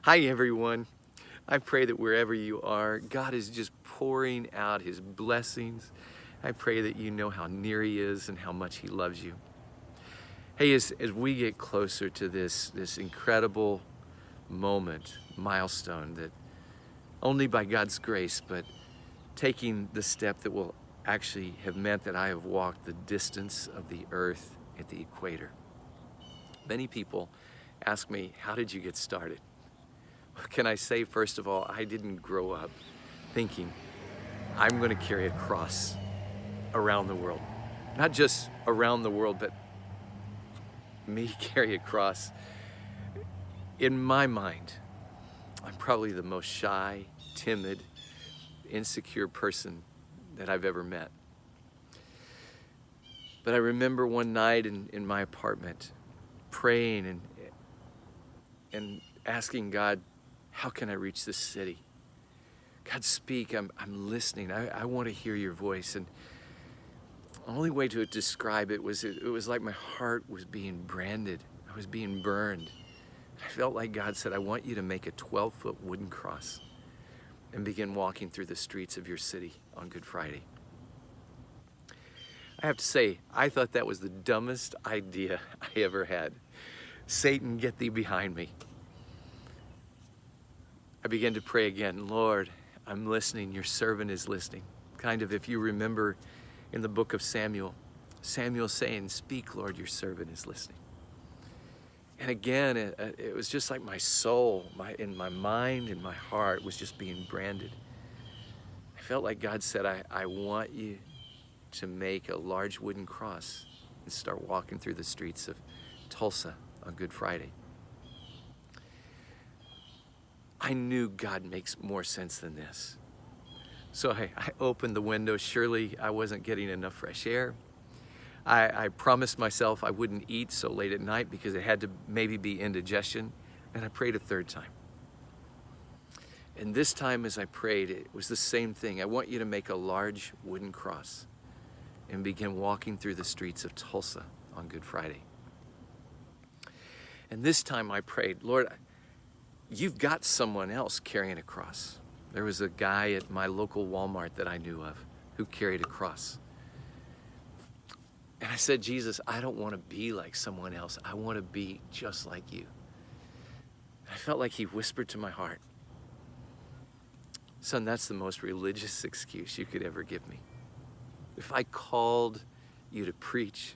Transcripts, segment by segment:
Hi, everyone. I pray that wherever you are, God is just pouring out His blessings. I pray that you know how near He is and how much He loves you. Hey, as we get closer to this incredible moment, milestone, that only by God's grace, but taking the step that will actually have meant that I have walked the distance of the earth at the equator. Many people ask me, how did you get started? What can I say? First of all, I didn't grow up thinking I'm going to carry a cross around the world. Not just around the world, but me carry a cross. In my mind, I'm probably the most shy, timid, insecure person that I've ever met. But I remember one night in my apartment praying and asking God, how can I reach this city? God, speak. I'm listening. I want to hear your voice. And the only way to describe it was like my heart was being branded. I was being burned. I felt like God said, I want you to make a 12-foot wooden cross and begin walking through the streets of your city on Good Friday. I have to say, I thought that was the dumbest idea I ever had. Satan, get thee behind me. I began to pray again, Lord, I'm listening, your servant is listening. Kind of, if you remember in the book of Samuel, Samuel saying, speak, Lord, your servant is listening. And again, it was just like my soul, in my mind, in my heart was just being branded. I felt like God said, I want you to make a large wooden cross and start walking through the streets of Tulsa on Good Friday. I knew God makes more sense than this. So I opened the window. Surely I wasn't getting enough fresh air. I promised myself I wouldn't eat so late at night because it had to maybe be indigestion. And I prayed a third time. And this time as I prayed, it was the same thing. I want you to make a large wooden cross and begin walking through the streets of Tulsa on Good Friday. And this time I prayed, Lord, you've got someone else carrying a cross. There was a guy at my local Walmart that I knew of who carried a cross. And I said, Jesus, I don't want to be like someone else. I want to be just like you. I felt like he whispered to my heart, son, that's the most religious excuse you could ever give me. If I called you to preach,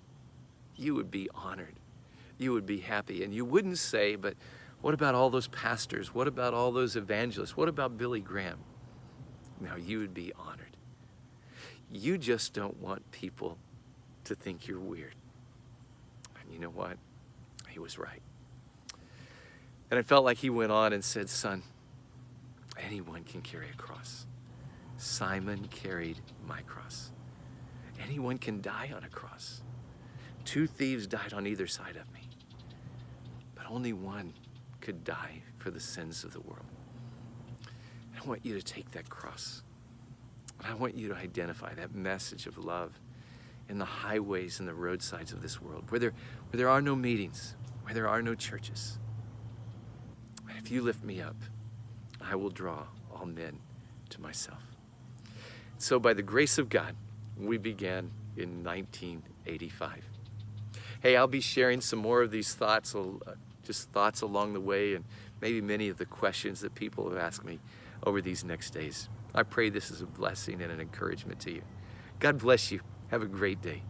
you would be honored. You would be happy. And you wouldn't say, but what about all those pastors? What about all those evangelists? What about Billy Graham? No, you would be honored. You just don't want people to think you're weird. And you know what? He was right. And I felt like he went on and said, son, anyone can carry a cross. Simon carried my cross. Anyone can die on a cross. 2 thieves died on either side of me. But only one could die for the sins of the world. I want you to take that cross. And I want you to identify that message of love in the highways and the roadsides of this world, where there are no meetings, where there are no churches. And if you lift me up, I will draw all men to myself. So by the grace of God, we began in 1985. Hey, I'll be sharing some more of these thoughts, just thoughts along the way, and maybe many of the questions that people have asked me over these next days. I pray this is a blessing and an encouragement to you. God bless you. Have a great day.